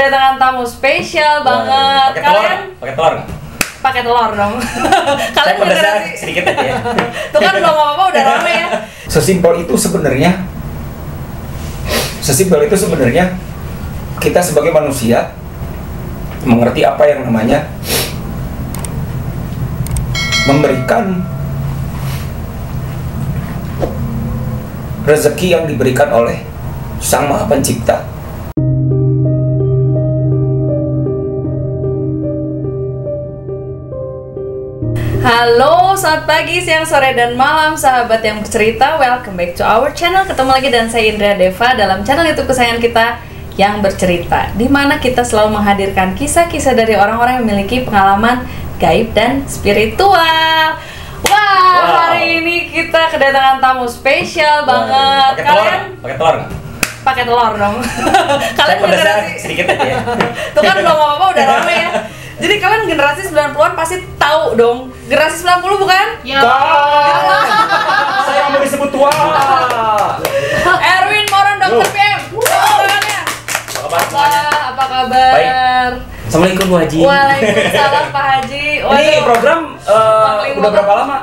kedatangan tamu spesial banget. Pakai telur nggak? Pakai telur dong. Kalian pedasnya sedikit aja ya. Tuh kan belum apa-apa udah rame ya. Sesimpel itu sebenarnya kita sebagai manusia mengerti apa yang namanya memberikan rezeki yang diberikan oleh Sang Maha Pencipta. Halo, selamat pagi, siang, sore, dan malam sahabat yang bercerita. Welcome back to our channel. Ketemu lagi dan saya Indra Deva dalam channel YouTube kesayangan kita yang bercerita, di mana kita selalu menghadirkan kisah-kisah dari orang-orang yang memiliki pengalaman gaib dan spiritual. Wow. Hari ini kita kedatangan tamu spesial banget. Pakai telur nggak? Pakai telur dong. Kalian pedasnya sedikit aja ya. Tuh kan belum apa-apa udah rame ya. Jadi kalian generasi 90-an pasti tahu dong. Generasi 90 bukan? Ya. Saya mau disebut tua. Erwin Moron, Dr. PM. Apa kabar? Baik. Assalamualaikum Bu Haji. Waalaikumsalam Pak Haji. Ini program udah berapa lama?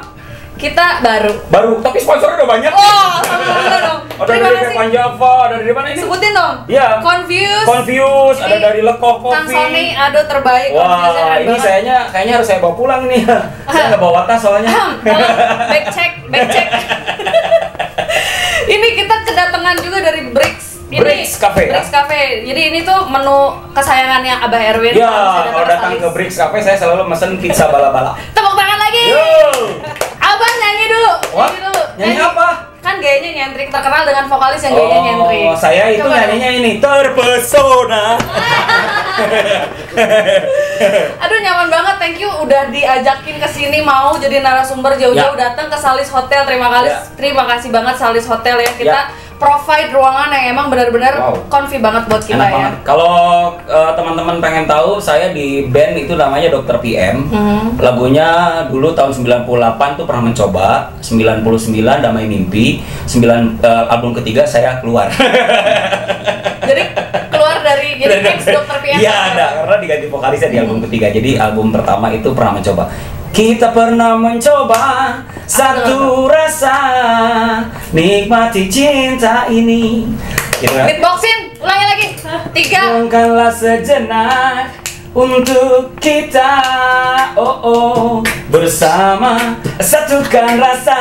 Kita baru, tapi sponsornya udah banyak. Oh, alhamdulillah dong. Ada Terima dari kasih. Panjava, dari mana ini? Sebutin dong. Iya. Confuse. Ada dari Lekoh Kang Coffee. Sony, aduh terbaik. Wah, ini kayaknya harus saya bawa pulang nih. Saya nggak bawa tas soalnya. Back check. Ini kita kedatangan juga dari Bricks Cafe. Bricks Cafe. Jadi ini tuh menu kesayangannya Abah Erwin. Ya, kalau datang ke Bricks Cafe saya selalu mesen pizza bala-bala. Tepuk tangan lagi. Yo. Abah nyanyi dulu. What? Nyanyi apa? Kan gayanya nyentrik, terkenal dengan vokalis yang gayanya nyentrik. Oh, saya itu Coba nyanyinya ini terpesona. Aduh nyaman banget, thank you udah diajakin ke sini mau jadi narasumber jauh-jauh datang ke Salis Hotel. Terima kasih banget Salis Hotel ya. Kita provide ruangan yang emang benar-benar comfy banget buat kita. Enak ya. banget. Kalau teman-teman pengen tahu, saya di band itu namanya Dr. PM. Lagunya dulu tahun 98 tuh pernah mencoba, 99 Damai Mimpi, album ketiga saya keluar. Jadi keluar dari ex Dr. PM. Iya, ada karena diganti vokalisnya di album ketiga. Jadi album pertama itu pernah mencoba. Kita pernah mencoba satu rasa, nikmati cinta ini. Gitu kan? Beatboxin, ulangi lagi. 3. Buangkanlah sejenak untuk kita, bersama satukan rasa.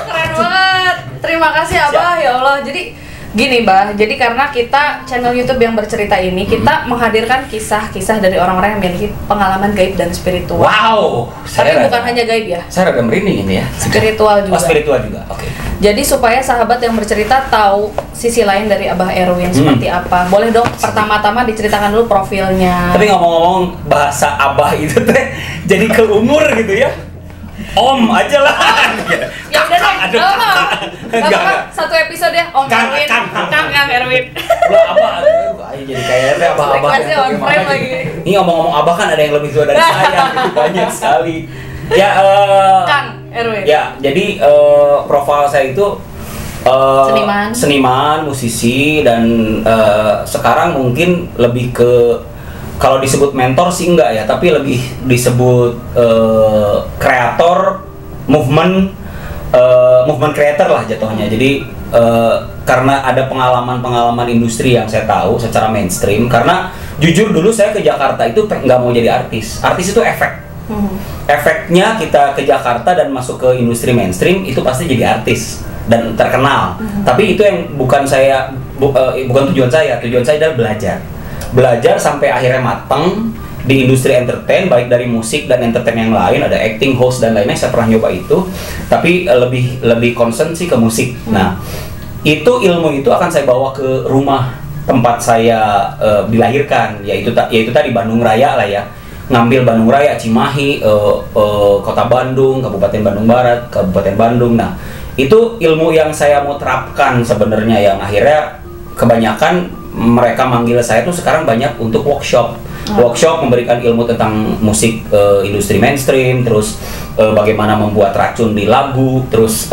Keren banget. Terima kasih Abah, ya Allah. Jadi gini Mbah, jadi karena kita channel YouTube yang bercerita ini, kita menghadirkan kisah-kisah dari orang-orang yang memiliki pengalaman gaib dan spiritual. Wow. Tapi bukan hanya gaib ya. Saya rada merinding ini ya. Spiritual juga. Oh, spiritual juga. Oke. Jadi supaya sahabat yang bercerita tahu sisi lain dari Abah Erwin seperti apa. Boleh dong pertama-tama diceritakan dulu profilnya. Tapi ngomong-ngomong bahasa Abah itu teh jadi ke umur gitu ya. Om aja lah. Ya udah deh. Enggak. Satu episode ya Om Erwin. Kang Erwin. Lo Abah jadi kayak Abah. Requestnya on frame lagi. Ini ngomong-ngomong Abah kan ada yang lebih tua dari saya gitu, banyak sekali. Ya Kang Erwin. Ya, jadi profil saya itu seniman, musisi, dan sekarang mungkin lebih ke, kalau disebut mentor sih enggak ya, tapi lebih disebut kreator, movement creator lah jatuhnya. Jadi karena ada pengalaman industri yang saya tahu secara mainstream, karena jujur dulu saya ke Jakarta itu nggak mau jadi artis. Artis itu efek. Efeknya kita ke Jakarta dan masuk ke industri mainstream itu pasti jadi artis dan terkenal. Tapi itu yang bukan tujuan saya. Tujuan saya adalah belajar sampai akhirnya matang di industri entertain, baik dari musik dan entertain yang lain, ada acting, host dan lainnya. Saya pernah nyoba itu, tapi lebih concern sih ke musik. Nah, itu ilmu itu akan saya bawa ke rumah tempat saya dilahirkan, yaitu tadi Bandung Raya lah ya. Ngambil Bandung Raya, Cimahi, Kota Bandung, Kabupaten Bandung Barat, Kabupaten Bandung. Nah, itu ilmu yang saya mau terapkan sebenarnya, yang akhirnya kebanyakan mereka manggil saya tuh sekarang banyak untuk workshop memberikan ilmu tentang musik industri mainstream, terus bagaimana membuat racun di lagu, terus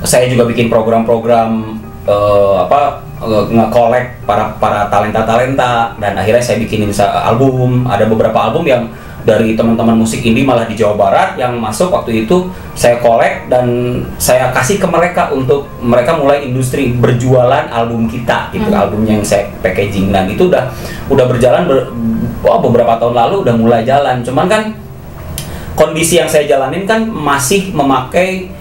saya juga bikin program-program nge-collect para talenta-talenta, dan akhirnya saya bikinin album. Ada beberapa album yang dari teman-teman musik indie malah di Jawa Barat yang masuk waktu itu, saya collect dan saya kasih ke mereka untuk mereka mulai industri berjualan album kita gitu, albumnya yang saya packaging. Dan itu udah berjalan beberapa tahun lalu udah mulai jalan. Cuman kan kondisi yang saya jalanin kan masih memakai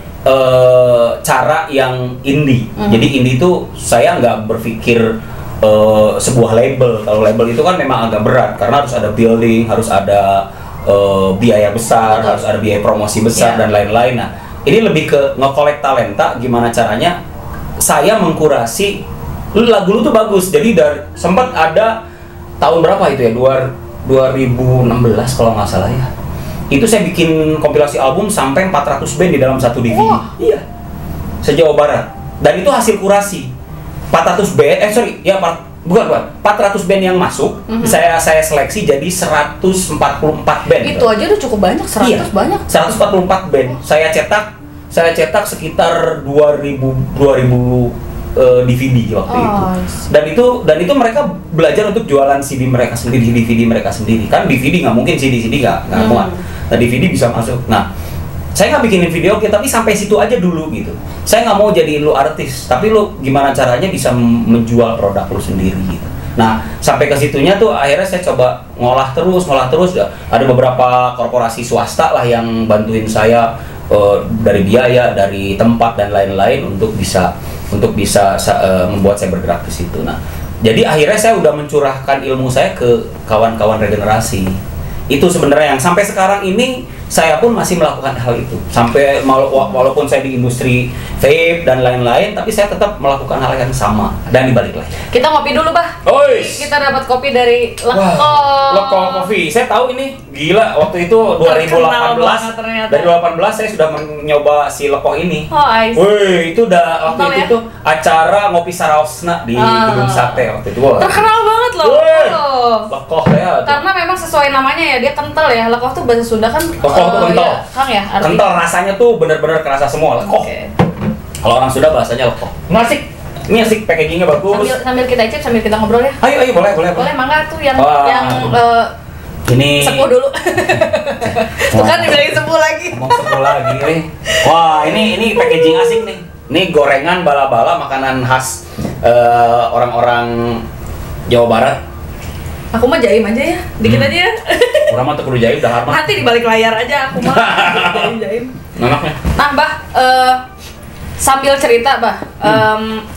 cara yang indie. Jadi indie itu saya nggak berpikir sebuah label. Kalau label itu kan memang agak berat karena harus ada building, harus ada biaya besar, harus ada biaya promosi besar dan lain-lain. Nah, ini lebih ke nge-collect talenta. Gimana caranya saya mengkurasi lagu lu tuh bagus. Jadi sempat ada tahun berapa itu ya, 2016 kalau nggak salah ya. Itu saya bikin kompilasi album sampai 400 band di dalam satu DVD. Iya, se-Jawa Barat. Dan itu hasil kurasi. 400 band, bukan 400 band yang masuk, saya seleksi jadi 144 band. Itu aja udah cukup banyak, 100 banyak. 144 band. Saya cetak sekitar 2000 DVD waktu itu. Dan itu mereka belajar untuk jualan CD mereka sendiri, DVD mereka sendiri. Kan DVD nggak mungkin, CD nggak muat. Nah, DVD bisa masuk. Nah, saya nggak bikinin video klip, tapi sampai situ aja dulu gitu. Saya nggak mau jadi lu artis, tapi lu gimana caranya bisa menjual produk lu sendiri gitu. Nah, sampai ke situnya tuh akhirnya saya coba ngolah terus. Ada beberapa korporasi swasta lah yang bantuin saya dari biaya, dari tempat dan lain-lain untuk bisa membuat saya bergerak di situ. Nah, jadi akhirnya saya udah mencurahkan ilmu saya ke kawan-kawan regenerasi. Itu sebenarnya yang sampai sekarang ini saya pun masih melakukan hal itu. Sampai walaupun saya di industri vape dan lain-lain, tapi saya tetap melakukan hal yang sama dan dibalik lagi. Kita ngopi dulu, Bah. Kita dapat kopi dari Leko Coffee. Saya tahu ini gila, waktu itu 2018. Dari 2018 saya sudah mencoba si Leko ini. Itu udah waktu itu acara ngopi Saraosna di Gedung Sate waktu itu. Terkenal banget loh. Leko ya. Karena memang sesuai namanya ya, dia kental ya. Leko tuh bahasa Sunda kan kental. Ya, Kang ya, kental, rasanya tuh bener-bener kerasa semua leko. Kalau orang Sunda bahasanya leko. Ini asik, packagingnya bagus. Sambil kita icip, sambil kita ngobrol ya. Ayo, boleh. Boleh, mangga tuh yang ini sepuh dulu. Tuh kan dibilangin sepuh lagi. Ngomong sepuh lagi nih. Wah, ini packaging asik nih. Ini gorengan bala-bala, makanan khas orang-orang Jawa Barat. Aku mah jaim aja ya, dikit aja ya. Orang mah tuh kudu jaim, dahar mah. Nanti di balik layar aja aku mah jaim. Nanaknya. Nah, Bah, sambil cerita, Bah,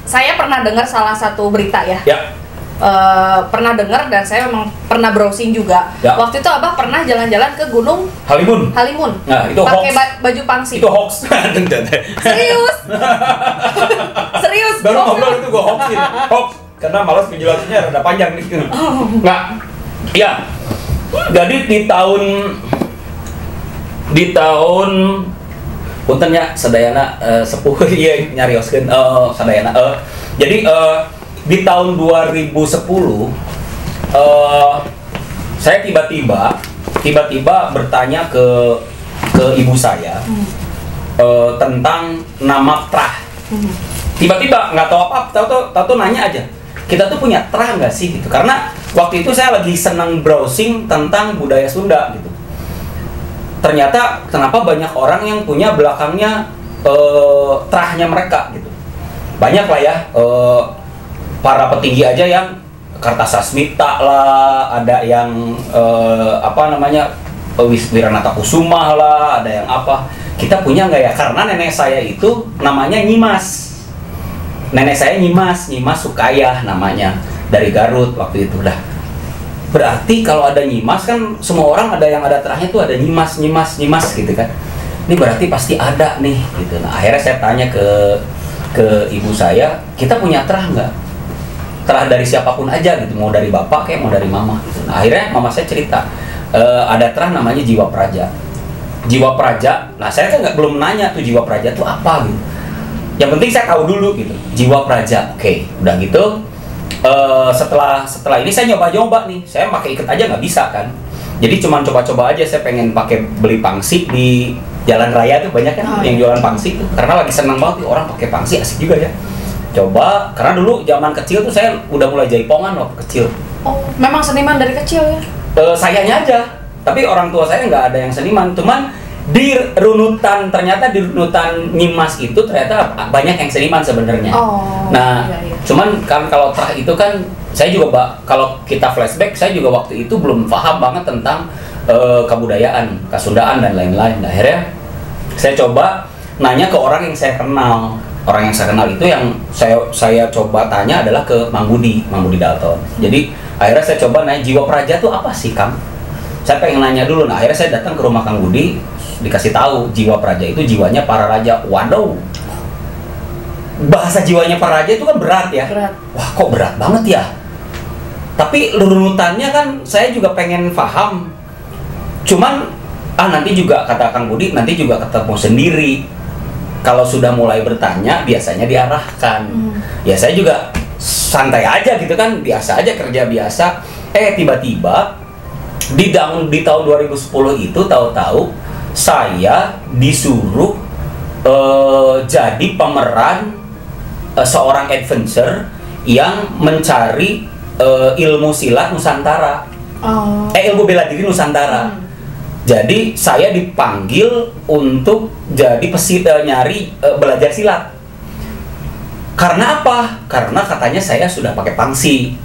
saya pernah dengar salah satu berita ya. Pernah dengar dan saya memang pernah browsing juga. Waktu itu Abah pernah jalan-jalan ke Gunung Halimun. Nah, itu pakai baju pangsi. Itu hoax. Serius? Serius? Baru ngobrol itu gua hoaxin. Hoax. Karena malas penjelasannya rada panjang nih. Nah, ya. Jadi di tahun puntennya sadayana sepuh ieu nyarioskeun sadayana. Jadi di tahun 2010 saya tiba-tiba bertanya ke ibu saya tentang nama trah. Tiba-tiba nggak tahu apa, tahu nanya aja. Kita tuh punya trah nggak sih gitu? Karena waktu itu saya lagi senang browsing tentang budaya Sunda gitu. Ternyata kenapa banyak orang yang punya belakangnya trahnya mereka gitu. Banyak lah ya, para petinggi aja yang Kartasasmita lah, ada yang Wiranata Kusuma lah, ada yang apa. Kita punya nggak ya? Karena nenek saya itu namanya Nyimas. Nenek saya Nyimas Sukayah namanya, dari Garut waktu itu. Dah berarti kalau ada Nyimas kan semua orang ada yang ada terahnya tuh ada Nyimas gitu kan. Ini berarti pasti ada nih gitu. Nah, akhirnya saya tanya ke ibu saya, kita punya terah nggak? Terah dari siapapun aja gitu, mau dari bapak kayak mau dari mama gitu. Nah, akhirnya mama saya cerita ada terah namanya Jiwa Praja. Nah, saya kan belum nanya tuh Jiwa Praja tuh apa gitu. Yang penting saya tahu dulu gitu, Jiwa Praja. Oke, udah gitu. Setelah ini saya nyoba nih, saya pakai ikat aja nggak bisa kan. Jadi cuman coba-coba aja, saya pengen beli pangsi di jalan raya tuh banyak kan yang jualan pangsi tuh. Karena lagi senang banget orang pakai pangsi, asik juga ya. Coba, karena dulu zaman kecil tuh saya udah mulai jaipongan waktu kecil. Oh, memang seniman dari kecil ya? Sayanya aja, tapi orang tua saya nggak ada yang seniman. Cuman ternyata di runutan Nyimas itu ternyata banyak yang seniman sebenarnya. Oh, nah, iya. Cuman kan kalau trah itu kan saya juga kalau kita flashback, saya juga waktu itu belum paham banget tentang kebudayaan, Kasundaan dan lain-lain. Nah, akhirnya saya coba nanya ke orang yang saya kenal. Orang yang saya kenal itu yang saya coba tanya adalah ke Mang Budi Dalton. Jadi akhirnya saya coba nanya, jiwa praja itu apa sih, Kang? Saya pengen nanya dulu. Nah, akhirnya saya datang ke rumah Kang Budi, dikasih tahu jiwa praja itu jiwanya para raja. Waduh, bahasa jiwanya para raja itu kan berat ya. Berat. Wah, kok berat banget ya. Tapi runutannya kan saya juga pengen paham. Cuman nanti juga kata Kang Budi, nanti juga ketemu sendiri. Kalau sudah mulai bertanya, biasanya diarahkan. Ya saya juga santai aja gitu kan, biasa aja, kerja biasa. Tiba-tiba di tahun 2010 itu tahu-tahu saya disuruh jadi pemeran seorang adventure yang mencari ilmu silat Nusantara. Ilmu bela diri Nusantara. Jadi saya dipanggil untuk jadi belajar silat. Karena apa? Karena katanya saya sudah pakai pangsi.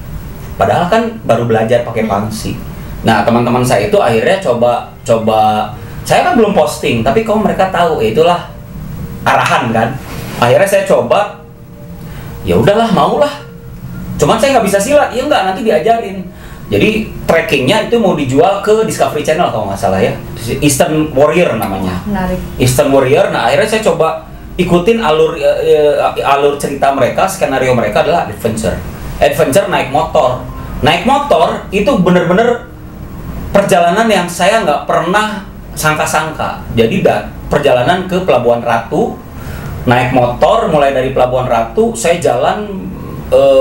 Padahal kan baru belajar pakai pangsi. Nah, teman-teman saya itu akhirnya coba saya kan belum posting, tapi kalau mereka tahu, itulah arahan kan. Akhirnya saya coba, ya udahlah, maulah. Cuman saya nggak bisa silat, ya enggak, nanti diajarin. Jadi trackingnya itu mau dijual ke Discovery Channel kalau nggak salah ya, Eastern Warrior namanya. Menarik. Eastern Warrior. Nah, akhirnya saya coba ikutin alur cerita mereka, skenario mereka adalah adventure naik motor. Naik motor itu bener-bener perjalanan yang saya nggak pernah sangka-sangka. Jadi perjalanan ke Pelabuhan Ratu, naik motor mulai dari Pelabuhan Ratu, saya jalan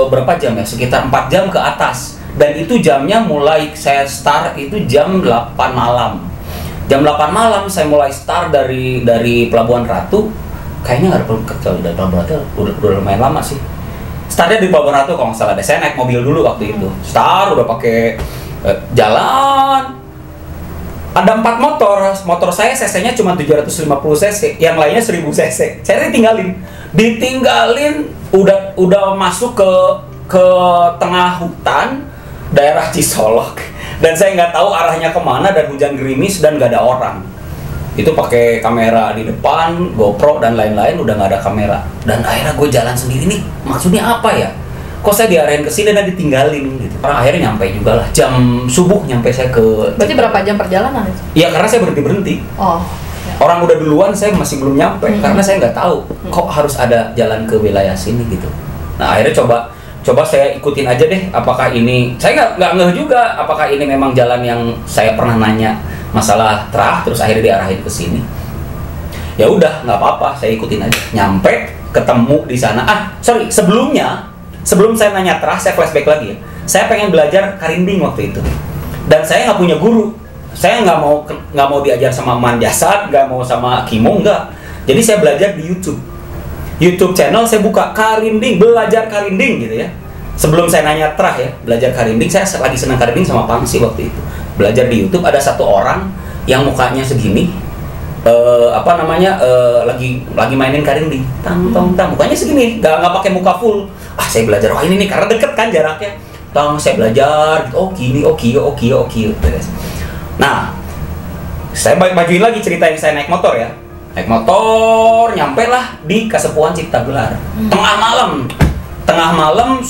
berapa jam ya? Sekitar 4 jam ke atas. Dan itu jamnya mulai saya start itu jam 8 malam. Jam 8 malam saya mulai start dari Pelabuhan Ratu. Kayaknya nggak ada perlu dari Pelabuhan Ratu, udah lumayan lama sih. Startnya di Pelabuhan Ratu kalau nggak salah. Saya naik mobil dulu waktu itu. Start udah pakai jalan. Ada 4 motor saya cc-nya cuma 750 cc, yang lainnya 1000 cc. Saya ditinggalin, udah masuk ke tengah hutan daerah Cisolok, dan saya nggak tahu arahnya kemana, dan hujan gerimis dan nggak ada orang. Itu pakai kamera di depan, GoPro dan lain-lain, udah nggak ada kamera. Dan akhirnya gue jalan sendiri nih, maksudnya apa ya? Kok saya diarahin ke sini dan ditinggalin gitu. Akhirnya nyampe juga lah, jam subuh nyampe saya ke. Berarti berapa jam perjalanan itu? Iya, karena saya berhenti. Oh. Ya. Orang udah duluan, saya masih belum nyampe karena saya nggak tahu kok harus ada jalan ke wilayah sini gitu. Nah, akhirnya coba saya ikutin aja deh, apakah ini, saya nggak ngeh juga apakah ini memang jalan yang saya pernah nanya masalah trah, terus akhirnya diarahin ke sini. Ya udah, nggak apa-apa, saya ikutin aja. Nyampe, ketemu di sana. Sebelum saya nanya trah, saya flashback lagi ya. Saya pengen belajar karinding waktu itu, dan saya nggak punya guru. Saya nggak mau diajar sama Man Jasad, nggak mau sama Kimo, nggak. Jadi saya belajar di YouTube channel, saya buka karinding, belajar karinding gitu ya. Sebelum saya nanya trah ya, belajar karinding, saya lagi senang karinding sama pangsi waktu itu. Belajar di YouTube, ada satu orang yang mukanya segini, lagi mainin karinding, tang, mukanya segini, nggak pakai muka full. Saya belajar, ini nih karena deket kan jaraknya. Saya belajar, gitu, Nah, saya bajuin lagi cerita yang saya naik motor ya. Naik motor, nyampe lah di Kasepuhan Cipta Gelar. Tengah malam,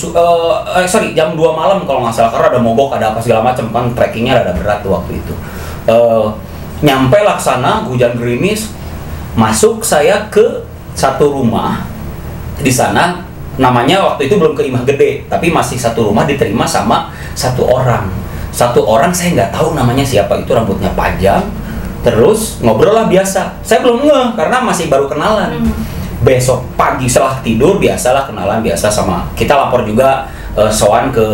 jam 2 malam kalau nggak salah, karena ada mogok, ada apa segala macam kan, trekkingnya rada berat tuh waktu itu. Nyampe laksana, hujan gerimis, masuk saya ke satu rumah. Di sana, namanya waktu itu belum ke Imah Gede, tapi masih satu rumah diterima sama satu orang. Satu orang saya nggak tahu namanya siapa, itu rambutnya panjang. Terus ngobrol lah biasa. Saya belum ngeh karena masih baru kenalan. Besok pagi setelah tidur biasalah kenalan biasa sama. Kita lapor juga soan ke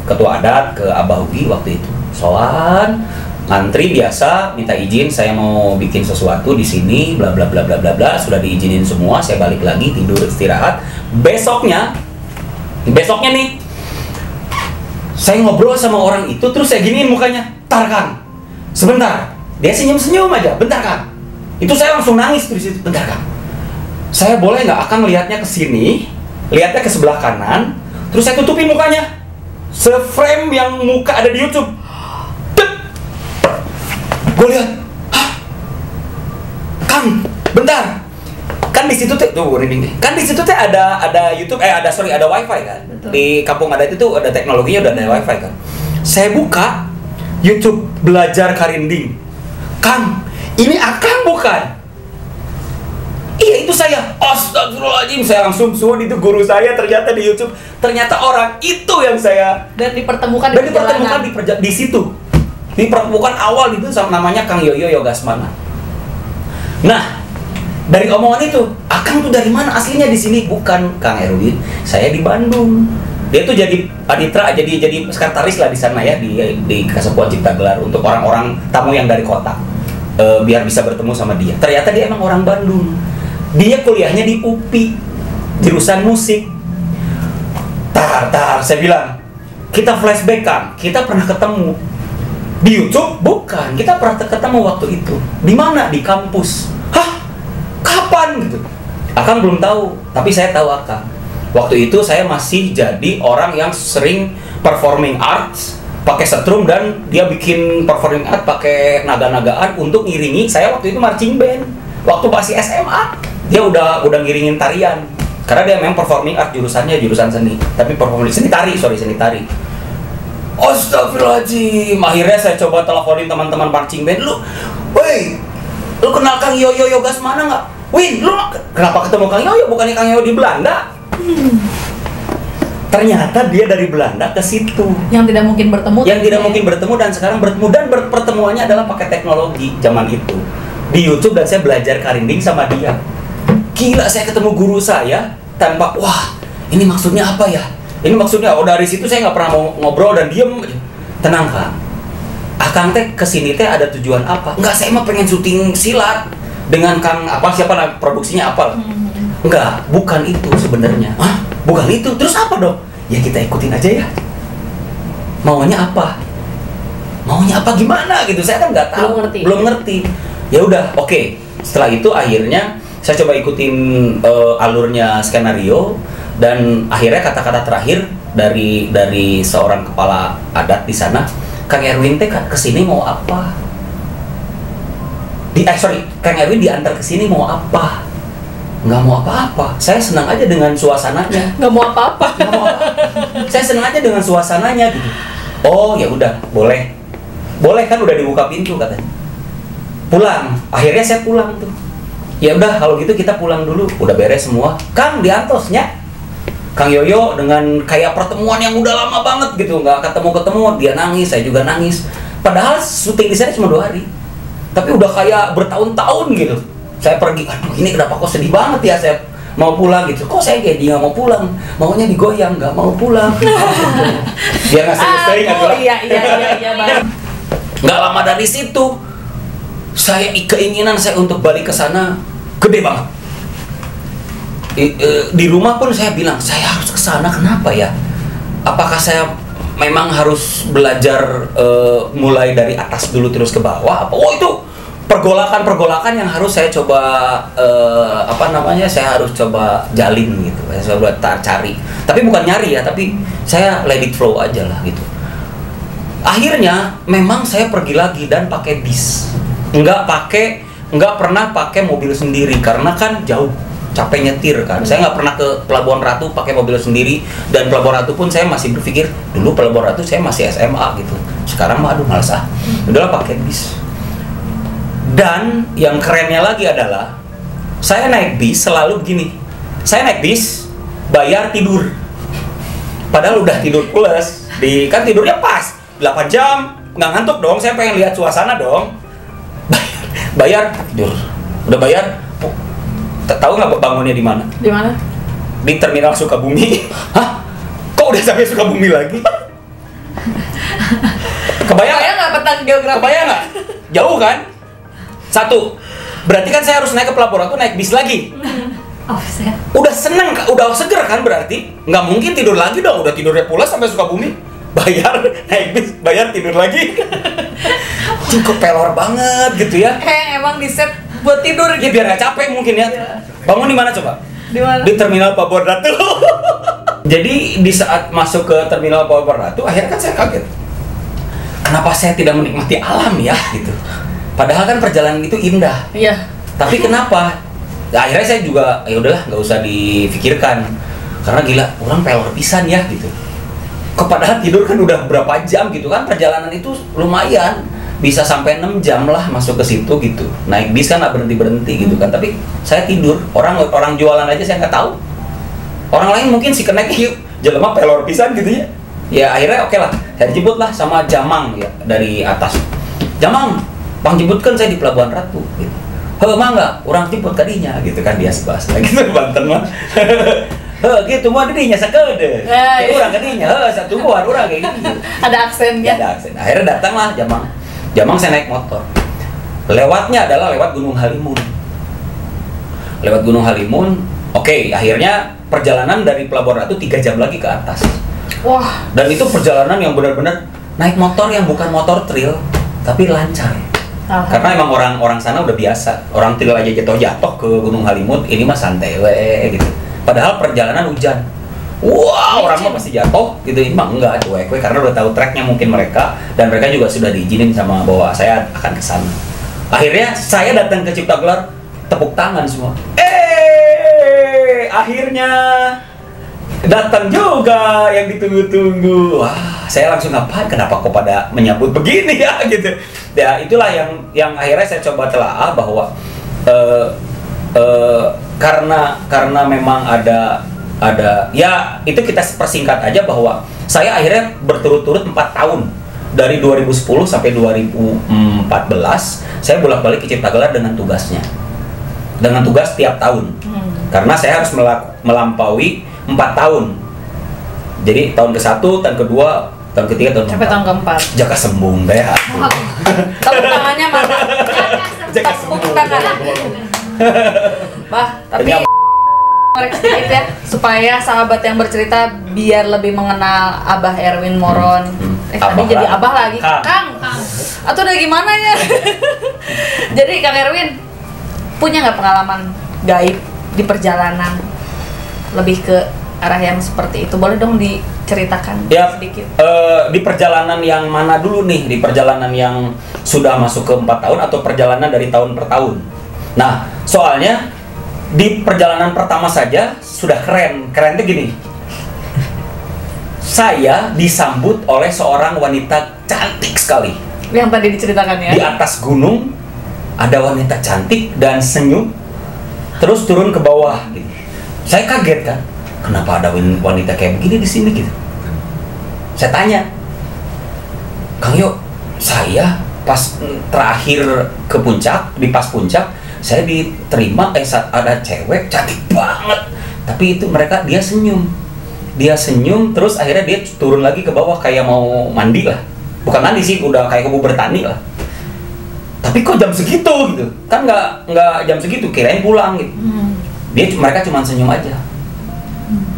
ketua adat, ke Abah Ugi waktu itu. Soan ngantri biasa, minta izin saya mau bikin sesuatu di sini, bla bla bla bla bla bla, sudah diizinin semua, saya balik lagi tidur istirahat. Besoknya nih, saya ngobrol sama orang itu, terus saya giniin mukanya, "Tar Kang, sebentar." Dia senyum-senyum aja, "Bentar Kang." Itu saya langsung nangis di situ, "Bentar Kang, saya boleh nggak akan lihatnya ke sini, lihatnya ke sebelah kanan, terus saya tutupin mukanya, se-frame yang muka ada di YouTube." Gue lihat, "Hah? Kang, bentar." Kan di situ tuh kan di situ tuh ada YouTube, ada WiFi kan. Betul. Di kampung adat itu ada teknologinya, udah ada WiFi kan. Saya buka YouTube belajar karinding. "Kang, ini Akang bukan?" "Iya, itu saya." Astagfirullahaladzim, saya langsung suun, itu guru saya ternyata di YouTube. Ternyata orang itu yang saya Dan dipertemukan di situ. Dipertemukan awal itu sama namanya Kang Yoyo Yogasmana. Nah, dari omongan itu, "Akang tuh dari mana aslinya di sini?" "Bukan Kang Erwin, saya di Bandung." Dia tuh jadi panitra, jadi sekretaris lah di sana ya, di Kesatuan Cipta Gelar untuk orang-orang tamu yang dari kota, biar bisa bertemu sama dia. Ternyata dia emang orang Bandung. Dia kuliahnya di UPI, jurusan musik. Saya bilang, "Kita flashback Kang, kita pernah ketemu di YouTube." "Bukan, kita pernah ketemu waktu itu." "Di mana?" "Di kampus." "Hah? Kapan?" gitu. Akang belum tahu, tapi saya tahu Akang. Waktu itu saya masih jadi orang yang sering performing arts, pakai setrum, dan dia bikin performing art pakai naga-nagaan untuk ngiringi. Saya waktu itu marching band. Waktu masih SMA, dia udah ngiringin tarian. Karena dia memang performing art, jurusannya jurusan seni, tapi performing seni tari. Astagfirullahaladzim. Akhirnya saya coba teleponin teman-teman marching band. Lu kenal Kang Yoyo Yogasmana nggak?" "Win, lu kenapa ketemu Kang Yoyo? Bukannya Kang Yoyo di Belanda?" Ternyata dia dari Belanda ke situ. Yang tidak mungkin bertemu. Dan sekarang bertemu, dan pertemuannya adalah pakai teknologi zaman itu di YouTube, dan saya belajar karinding sama dia. Gila, saya ketemu guru saya tanpa, wah, ini maksudnya apa ya? Ini maksudnya, dari situ saya nggak pernah mau ngobrol dan diem aja. "Tenang Kang, Akang teh kesini teh ada tujuan apa?" "Enggak, saya mah pengen syuting silat dengan Kang siapa produksinya apa." "Enggak, bukan itu sebenarnya." "Hah? Bukan itu? Terus apa dong?" "Ya kita ikutin aja ya. Maunya apa gimana gitu?" Saya kan nggak tahu, belum ngerti. Ya udah, oke. Setelah itu akhirnya saya coba ikutin alurnya skenario, dan akhirnya kata-kata terakhir dari seorang kepala adat di sana, "Kang Erwin teh kesini mau apa?" Kang Erwin diantar kesini mau apa? "Nggak mau apa-apa, saya senang aja dengan suasananya." Nggak mau apa-apa. "Saya senang aja dengan suasananya gitu." "Oh ya udah, boleh kan, udah dibuka pintu," katanya. "Pulang." Akhirnya saya pulang tuh. Ya udah, kalau gitu kita pulang dulu, udah beres semua. Kang diantosnya Kang Yoyo dengan kayak pertemuan yang udah lama banget gitu, nggak ketemu, dia nangis, saya juga nangis. Padahal syuting di sana cuma 2 hari, tapi udah kayak bertahun-tahun gitu. Saya pergi, aduh ini kenapa kok sedih banget ya, saya mau pulang gitu. Kok saya kayak dia mau pulang, maunya digoyang, nggak mau pulang. Biar nggak sering-sering gitu lah. Iya, Bang. Nggak lama dari situ, keinginan saya untuk balik ke sana gede banget. Di rumah pun saya bilang, saya harus ke sana. Kenapa ya? Apakah saya memang harus belajar mulai dari atas dulu terus ke bawah? Oh, itu pergolakan yang harus saya coba saya harus coba jalin gitu. Saya coba cari. Tapi bukan nyari ya, tapi saya let it flow aja lah gitu. Akhirnya memang saya pergi lagi dan pakai bis. Nggak pernah pakai mobil sendiri karena kan jauh, capek nyetir kan. Saya nggak pernah ke Pelabuhan Ratu pakai mobil sendiri, dan Pelabuhan Ratu pun saya masih berpikir dulu Pelabuhan Ratu saya masih SMA gitu. Sekarang mah aduh malas udahlah pakai bis. Dan yang kerennya lagi adalah saya naik bis selalu begini. Saya naik bis bayar tidur. Padahal udah tidur pulas. Kan tidurnya pas 8 jam, nggak ngantuk dong. Saya pengen lihat suasana dong. Bayar tidur. Udah bayar. Tahu nggak bangunnya di mana? Di mana? Di Terminal Sukabumi. Hah? Kok udah sampai Sukabumi lagi? Kebayang nggak tentang geografi. Kebayang nggak? Jauh kan? Satu, berarti kan saya harus naik ke pelabuhan tuh naik bis lagi. Offset. Udah seneng, udah seger kan berarti? Nggak mungkin tidur lagi dong, udah tidurnya pulas sampai Sukabumi. Bayar, naik bis, bayar, tidur lagi. Cukup pelor banget gitu ya. Emang di set buat tidur Ya biar nggak capek mungkin ya. Bangun di mana coba? Di mana? Di Terminal Pelabuhan Ratu. Jadi di saat masuk ke Terminal Pelabuhan Ratu, akhirnya kan saya kaget. Kenapa saya tidak menikmati alam ya gitu? Padahal kan perjalanan itu indah. Iya. Tapi kenapa? Ya, akhirnya saya juga ya udahlah nggak usah difikirkan. Karena gila, orang pelor pisan ya gitu. Padahal tidur kan udah berapa jam gitu kan, perjalanan itu lumayan. Bisa sampai 6 jam lah masuk ke situ gitu. Naik bis kan nggak berhenti gitu kan. Tapi saya tidur. Orang jualan aja saya nggak tahu. Orang lain mungkin si kenek yuk jelema pelor pisan gitu ya. Ya akhirnya oke lah. Saya dijemput lah sama Jamang ya dari atas. Jamang, Bang jemputkan saya di Pelabuhan Ratu gitu. Mah nggak, orang jemput kadinya gitu kan biasa bahasa gitu Banten mah. Gitu mah dirinya sekode. Ya orang kadinya, satu buah orang kayak gitu. Ada aksennya. Ada aksen. Akhirnya datanglah Jamang. Jamang saya naik motor. Lewatnya adalah lewat Gunung Halimun. Lewat Gunung Halimun, oke, akhirnya perjalanan dari Pelabuhan Ratu 3 jam lagi ke atas. Wah. Dan itu perjalanan yang benar-benar naik motor yang bukan motor trail, tapi lancar. Karena emang orang sana udah biasa. Orang trail aja jatuh-jatuh ke Gunung Halimun, ini mah santai we gitu. Padahal perjalanan hujan. Wah, orang mah pasti jatuh gitu. Ini mah enggak, cuek karena udah tahu treknya mungkin mereka dan mereka juga sudah diizinin sama bahwa saya akan ke sana. Akhirnya saya datang ke Cipta Gelar, tepuk tangan semua. Akhirnya datang juga yang ditunggu-tunggu. Wah, saya langsung ngapain? Kenapa kok pada menyambut begini ya gitu. Ya, itulah yang akhirnya saya coba telaah bahwa karena memang ada ya itu kita persingkat aja bahwa saya akhirnya berturut-turut 4 tahun dari 2010 sampai 2014 saya bolak-balik ke Cipta Gelar dengan tugas tiap tahun karena saya harus melampaui 4 tahun. Jadi tahun ke-1, tahun ke-2, tahun ke-3, tahun sampai tahun ke-4. Jaka sembung deh. Tepuk tangannya mana? Jaka Tepuk sembung. tangan. Bah, tapi korek sedikit ya supaya sahabat yang bercerita biar lebih mengenal Abah Erwin Moron. Tadi jadi Abah lagi. Kang. Atau udah gimana ya? Jadi Kang Erwin punya nggak pengalaman gaib di perjalanan lebih ke arah yang seperti itu? Boleh dong diceritakan ya, sedikit. Di perjalanan yang mana dulu nih? Di perjalanan yang sudah masuk ke 4 tahun atau perjalanan dari tahun per tahun? Nah, soalnya di perjalanan pertama saja sudah keren. Keren itu gini. Saya disambut oleh seorang wanita cantik sekali. Yang tadi diceritakan ya. Di atas gunung ada wanita cantik dan senyum. Terus turun ke bawah gitu. Saya kaget kan. Kenapa ada wanita kayak begini di sini gitu? Saya tanya, Kang Yo, saya pas terakhir ke puncak, di pas puncak, saya diterima saat ada cewek cantik banget. Tapi itu dia senyum, terus akhirnya dia turun lagi ke bawah kayak mau mandi lah. Bukan mandi sih, udah kayak mau bertani lah. Tapi kok jam segitu gitu? Kan nggak jam segitu, kirain pulang gitu. Mereka cuma senyum aja.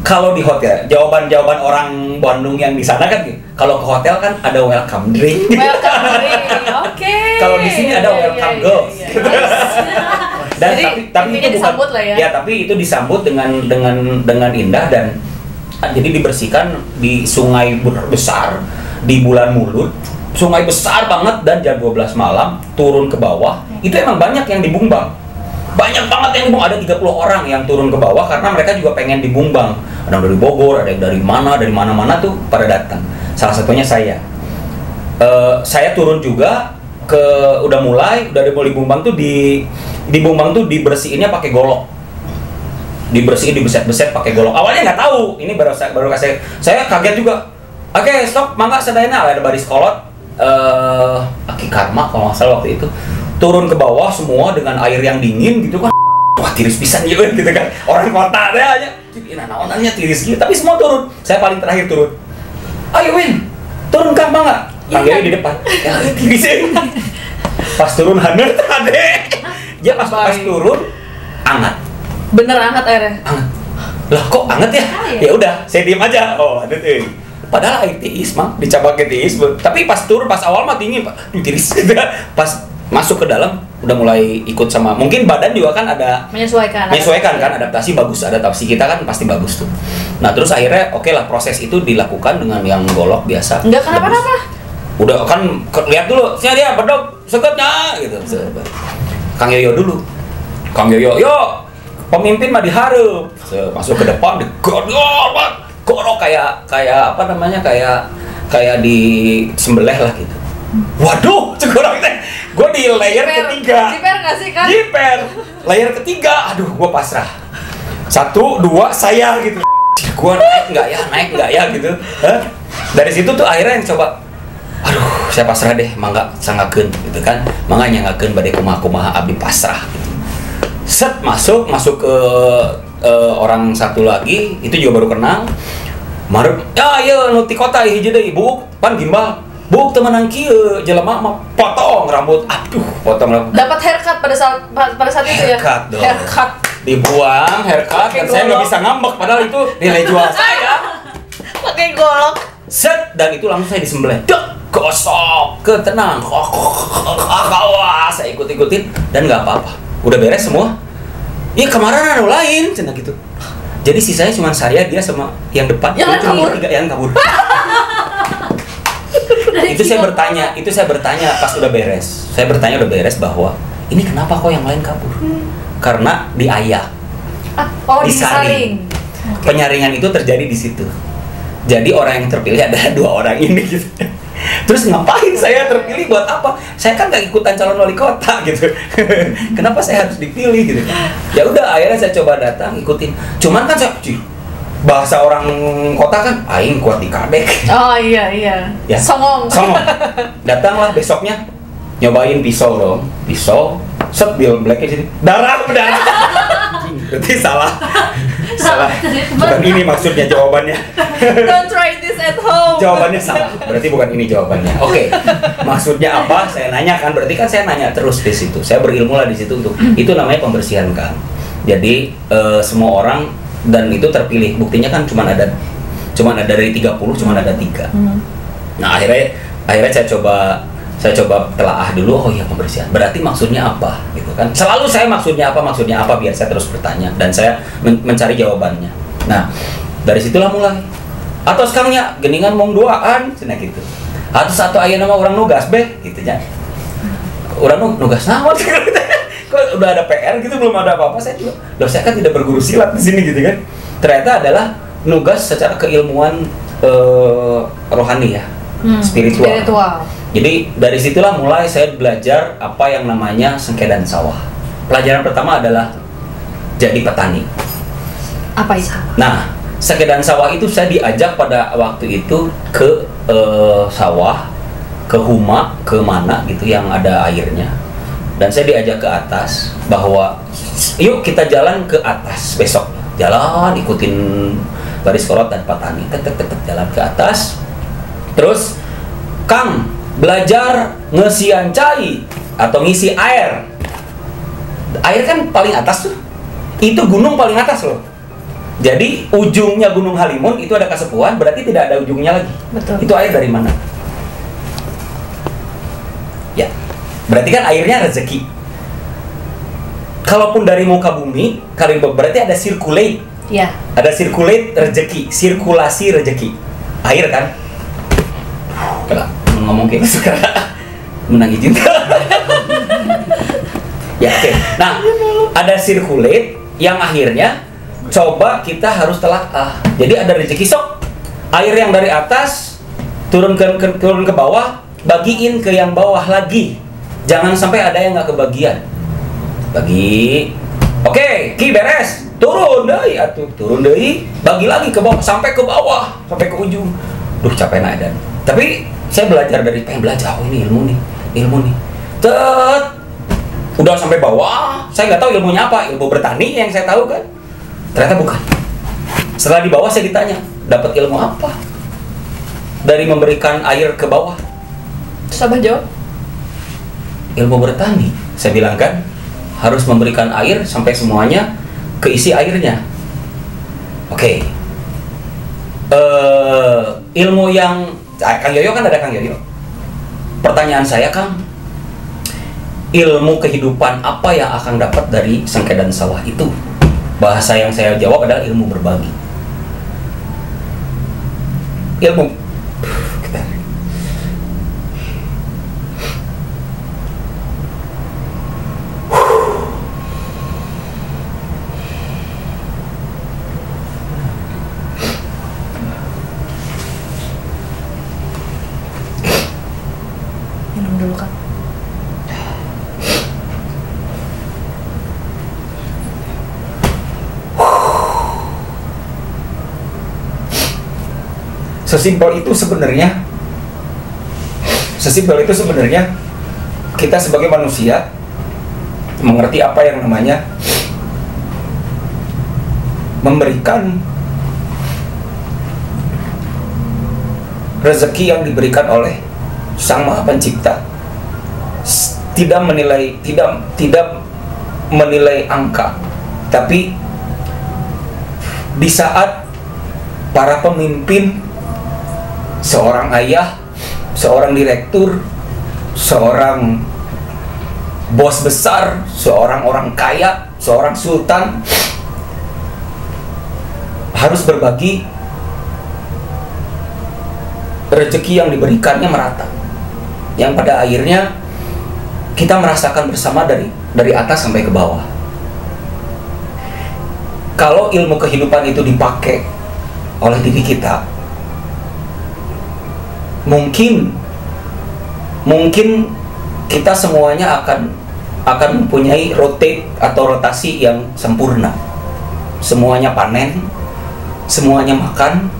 Kalau di hotel, jawaban orang Bandung yang di sana kan, kalau ke hotel kan ada welcome drink. Welcome drink, oke. Kalau di sini ada welcome girls. Dan jadi, tapi itu disambut lah ya. Ya, tapi itu disambut dengan indah dan jadi dibersihkan di sungai besar di bulan Mulut. Sungai besar banget dan jam 12 malam turun ke bawah. Itu emang banyak yang dibumbang. Banyak banget yang dibumbang, ada 30 orang yang turun ke bawah karena mereka juga pengen dibumbang. Ada yang dari Bogor, ada yang dari mana-mana tuh pada datang. Salah satunya saya. Saya turun juga udah mulai dibumbang tuh dibumbang tuh dibersihinnya pakai golok. Dibersihin, dibeset-beset pakai golok. Awalnya nggak tahu, ini baru kasih. Saya kaget juga. Oke, stop, mangga sedayana ada baris kolot. Aki Karma kalau nggak salah waktu itu. Turun ke bawah semua dengan air yang dingin gitu kan. Wah, tiris pisan gitu kan. Orang kota deh aja. Ini naonannya tiris gitu, tapi semua turun. Saya paling terakhir turun. Ayo Win, turun Kang Mangga. panggilnya di depan. Ya, gitu. Pas turun hangat ade. Ya pas turun hangat. Bener hangat airnya. Hangat. Lah kok hangat ya? Ya udah, saya diem aja. Oh, ada tuh. Padahal air tiis mah, dicapak ke tiis. Tapi pas turun, pas awal mah dingin, Pak. Tiris. Pas masuk ke dalam, udah mulai ikut sama. Mungkin badan juga kan ada menyesuaikan kan, adaptasi bagus. Adaptasi kita kan pasti bagus tuh. Nah, terus akhirnya oke lah, proses itu dilakukan dengan yang golok biasa. Enggak kenapa-napa. Udah kan lihat dulu, sini dia bedok seketnya gitu. Kang Yoyo dulu. Kang Yoyo, yo pemimpin mah diharap. Masuk ke depan digorok kayak apa namanya kayak di sembelih lah gitu. Waduh, cegorok teh. Gue di layer ketiga. Jiper nggak sih kan? Jiper. Layer ketiga, aduh, gue pasrah. 1, 2, saya gitu. Gue naik nggak ya gitu. Hah? Dari situ tuh akhirnya yang coba. Aduh, saya pasrah deh, mangga sangakeun gitu kan. Mangga nyangakeun bade kumaha-kumaha abdi pasrah gitu. Set masuk ke orang satu lagi, itu juga baru kenal. Marep, ya ieu nu ti kota hiji deui, Bu, pan gimbal. Bu, temenan kieu, jelema mah potong rambut. Aduh, potong rambut. Dapat haircut pada saat itu ya. Haircut dong. Haircut. Dibuang haircut dan saya nggak bisa ngambek padahal itu nilai jual saya. Pakai golok. Set dan itu langsung saya disembelih. Gosok, tenang. Saya ikut-ikutin dan nggak apa-apa. Udah beres semua. Iya kemarin ada lain, cina gitu. Jadi sisanya cuma saya, dia sama yang depan. Yang kabur. Yang kabur. Itu saya bertanya pas udah beres. Saya bertanya udah beres bahwa ini kenapa kok yang lain kabur? Karena diayak. Disaring. Okay. Penyaringan itu terjadi di situ. Jadi orang yang terpilih adalah 2 orang ini gitu. Terus ngapain saya terpilih buat apa? Saya kan gak ikutan calon wali kota gitu. Kenapa saya harus dipilih gitu? Ya udah akhirnya saya coba datang ikutin. Cuman kan saya bahasa orang kota kan aing kuat di kadek. Oh iya. Ya. Songong. Datanglah besoknya nyobain pisau dong. Pisau set bil blacknya sini. Darah. Berarti salah. Bukan ini maksudnya jawabannya. Don't try this at home. Jawabannya salah. Berarti bukan ini jawabannya. Oke. Maksudnya apa? Saya nanya kan. Berarti kan saya nanya terus di situ. Saya berilmu lah di situ untuk itu namanya pembersihan kan. Jadi semua orang dan itu terpilih. Buktinya kan cuma ada dari 30 cuma ada 3. Nah, akhirnya saya coba telaah dulu. Oh iya, pembersihan. Berarti maksudnya apa gitu kan. Selalu saya maksudnya apa biar saya terus bertanya dan saya mencari jawabannya. Nah, dari situlah mulai. Atau sekarangnya geningan mong duaan cenah gitu. Atau satu aya nama orang nugas be gitu nya. Orang nugas naon kok udah ada PR gitu belum ada apa-apa. Saya juga saya kan tidak berguru silat di sini gitu kan. Ternyata adalah nugas secara keilmuan rohani ya. Spiritual. Jadi dari situlah mulai saya belajar apa yang namanya sengkedan sawah. Pelajaran pertama adalah jadi petani. Apa itu? Nah, sengkedan sawah itu saya diajak pada waktu itu ke sawah, ke huma, ke mana gitu yang ada airnya. Dan saya diajak ke atas bahwa yuk kita jalan ke atas besok. Jalan ikutin baris kolot dan petani. Tek jalan ke atas. Terus Kang belajar ngesiancai atau ngisi air. Air kan paling atas tuh. Itu gunung paling atas loh. Jadi ujungnya Gunung Halimun itu ada Kasepuhan, berarti tidak ada ujungnya lagi. Betul. Itu air dari mana? Ya, berarti kan airnya rezeki. Kalaupun dari muka bumi, berarti ada circulate. Ya. Ada circulate rezeki, sirkulasi rezeki. Air kan? Kalau ngomong kayak gitu sekarang menang izin. Ya oke. Nah, ada circulate yang akhirnya coba kita harus telaah. Jadi ada rezeki sok. Air yang dari atas turun ke bawah, bagiin ke yang bawah lagi. Jangan sampai ada yang nggak kebagian. Bagi. Oke, ki beres. Turun deui, bagi lagi ke bawah sampai ke bawah, sampai ke ujung. Duh, capek nak dan. Tapi saya belajar pengen belajar ini ilmu nih. Udah sampai bawah, saya nggak tahu ilmunya apa, ilmu bertani yang saya tahu kan. Ternyata bukan. Setelah di bawah saya ditanya, dapat ilmu apa? Dari memberikan air ke bawah. Terus Abah jawab? Ilmu bertani, saya bilang kan, harus memberikan air sampai semuanya keisi airnya. Oke. Ilmu yang Kang Yoyo kan ada Kang Yoyo. Pertanyaan saya, Kang, ilmu kehidupan apa yang akan dapat dari sengkedan sawah itu? Bahasa yang saya jawab adalah ilmu berbagi. Ilmu Minum dulu Kang. Sesimpel itu sebenarnya kita sebagai manusia mengerti apa yang namanya memberikan rezeki yang diberikan oleh Sang Maha Pencipta. Tidak menilai angka, tapi di saat para pemimpin, seorang ayah, seorang direktur, seorang bos besar, seorang orang kaya, seorang sultan harus berbagi rezeki yang diberikannya merata, yang pada akhirnya kita merasakan bersama dari atas sampai ke bawah. Kalau ilmu kehidupan itu dipakai oleh diri kita, mungkin kita semuanya akan mempunyai rotasi yang sempurna. Semuanya panen, semuanya makan,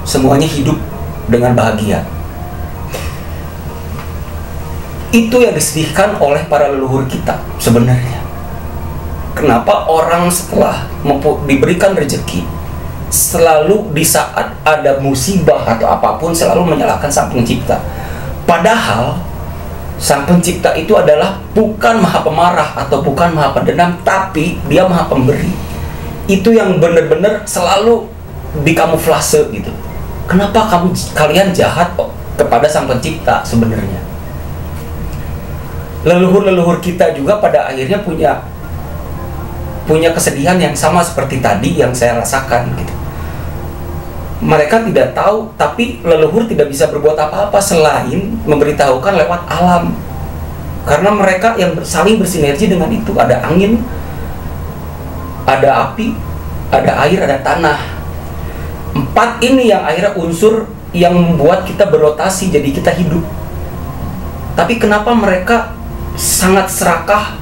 semuanya hidup dengan bahagia. Itu yang disedihkan oleh para leluhur kita sebenarnya. Kenapa orang setelah diberikan rezeki, selalu di saat ada musibah atau apapun selalu menyalahkan Sang Pencipta? Padahal Sang Pencipta itu adalah bukan Maha Pemarah atau bukan Maha Pendendam, tapi Dia Maha Pemberi. Itu yang benar-benar selalu dikamuflase gitu. Kenapa kalian jahat kepada Sang Pencipta sebenarnya? Leluhur-leluhur kita juga pada akhirnya punya kesedihan yang sama seperti tadi yang saya rasakan gitu. Mereka tidak tahu, tapi leluhur tidak bisa berbuat apa-apa selain memberitahukan lewat alam. Karena mereka yang saling bersinergi dengan itu. Ada angin, ada api, ada air, ada tanah. 4 ini yang akhirnya unsur yang membuat kita berotasi, jadi kita hidup. Tapi kenapa mereka sangat serakah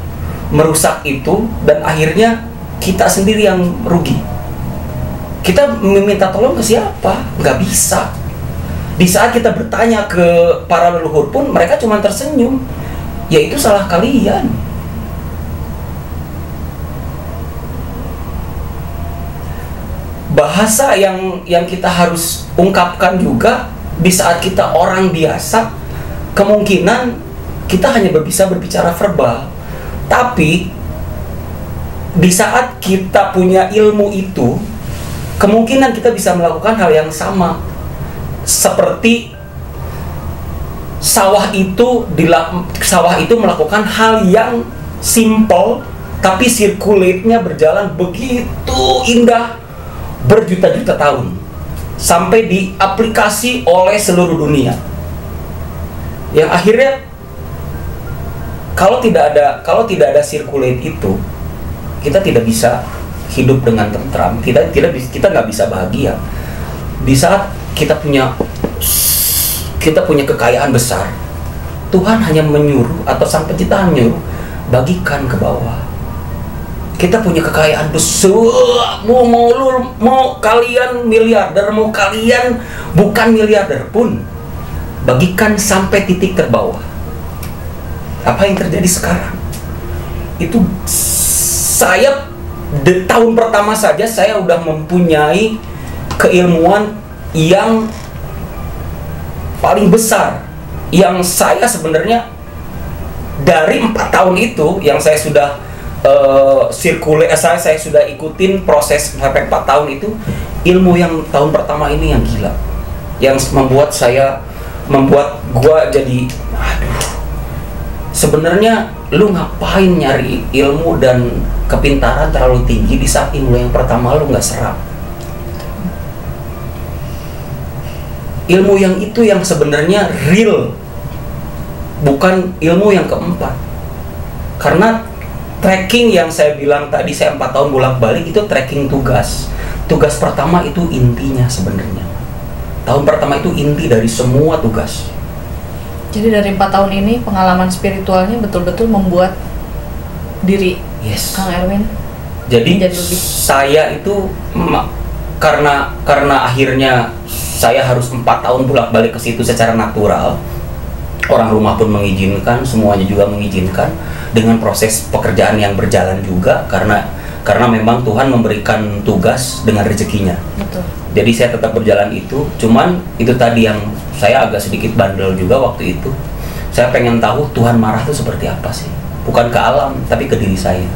merusak itu, dan akhirnya kita sendiri yang rugi? Kita meminta tolong ke siapa? Nggak bisa. Di saat kita bertanya ke para leluhur pun mereka cuma tersenyum. Ya itu salah kalian. Bahasa yang kita harus ungkapkan juga di saat kita orang biasa, kemungkinan kita hanya bisa berbicara verbal. Tapi di saat kita punya ilmu itu, kemungkinan kita bisa melakukan hal yang sama. Seperti sawah itu melakukan hal yang simple, tapi circulate-nya berjalan begitu indah berjuta-juta tahun sampai diaplikasi oleh seluruh dunia. Yang akhirnya kalau tidak ada circulate itu, kita tidak bisa hidup dengan tentram, kita nggak bisa bahagia. Di saat kita punya kekayaan besar, Tuhan hanya menyuruh, atau Sang Pencipta menyuruh, bagikan ke bawah. Kita punya kekayaan besar, mau kalian miliarder, mau kalian bukan miliarder pun, bagikan sampai titik terbawah. Apa yang terjadi sekarang? Itu tahun pertama saja saya udah mempunyai keilmuan yang paling besar yang saya sebenarnya dari 4 tahun itu yang saya sudah saya sudah ikutin proses sampai 4 tahun itu, ilmu yang tahun pertama ini yang gila, yang membuat gua jadi aduh, sebenarnya lu ngapain nyari ilmu dan kepintaran terlalu tinggi di saat ilmu yang pertama lu nggak serap. Ilmu yang itu yang sebenarnya real, bukan ilmu yang keempat. Karena tracking yang saya bilang tadi, saya 4 tahun bolak-balik itu tracking tugas. Tugas pertama itu intinya sebenarnya. Tahun pertama itu inti dari semua tugas. Jadi dari 4 tahun ini pengalaman spiritualnya betul-betul membuat diri Kang Erwin. Jadi saya itu karena akhirnya saya harus 4 tahun bolak-balik ke situ secara natural. Orang rumah pun mengizinkan, semuanya juga mengizinkan, dengan proses pekerjaan yang berjalan juga karena memang Tuhan memberikan tugas dengan rezekinya. Betul. Jadi saya tetap berjalan itu, cuman itu tadi yang saya agak sedikit bandel juga waktu itu. Saya pengen tahu Tuhan marah itu seperti apa sih? Bukan ke alam, tapi ke diri saya.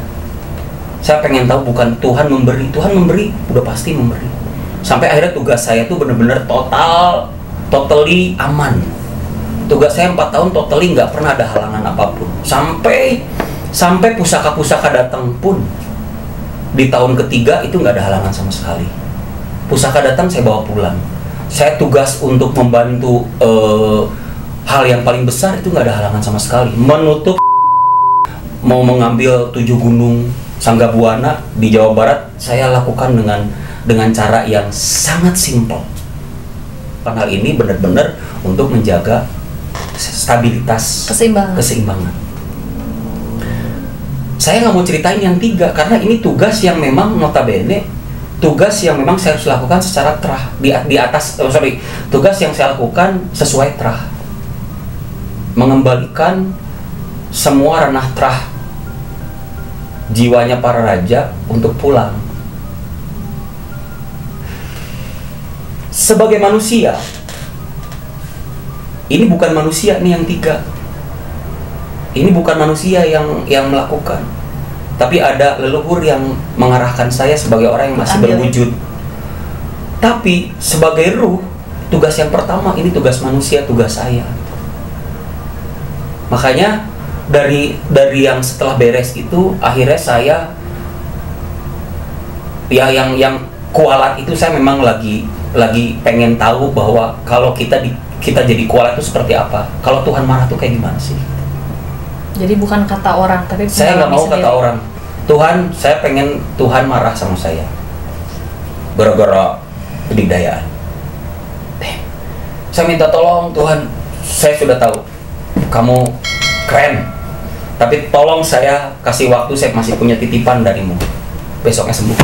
Saya pengen tahu bukan Tuhan memberi udah pasti memberi. Sampai akhirnya tugas saya tuh bener-bener totally aman. Tugas saya 4 tahun totally nggak pernah ada halangan apapun. Sampai pusaka-pusaka datang pun di tahun ketiga itu nggak ada halangan sama sekali. Pusaka datang saya bawa pulang. Saya tugas untuk membantu hal yang paling besar itu nggak ada halangan sama sekali. Menutup, mau mengambil 7 gunung Sangga Buana di Jawa Barat, saya lakukan dengan cara yang sangat simpel. Hal ini benar-benar untuk menjaga stabilitas, keseimbangan. Saya nggak mau ceritain yang 3 karena ini tugas yang memang notabene tugas yang memang saya harus lakukan secara terah di atas tugas yang saya lakukan sesuai terah, mengembalikan semua ranah terah jiwanya para raja untuk pulang. Sebagai manusia, ini bukan manusia nih yang 3. Ini bukan manusia yang melakukan, tapi ada leluhur yang mengarahkan saya sebagai orang yang masih berwujud. Tapi sebagai ruh, tugas yang pertama ini tugas manusia, tugas saya. Makanya dari yang setelah beres itu, akhirnya saya ya yang kualat itu, saya memang lagi pengen tahu bahwa kalau kita jadi kualat itu seperti apa. Kalau Tuhan marah tuh kayak gimana sih? Jadi bukan kata orang, tapi saya nggak mau kata orang. Tuhan, saya pengen Tuhan marah sama saya gara-gara kedikdayaan. Saya minta tolong Tuhan, saya sudah tahu kamu keren, tapi tolong saya kasih waktu, saya masih punya titipan darimu, besoknya sembuh.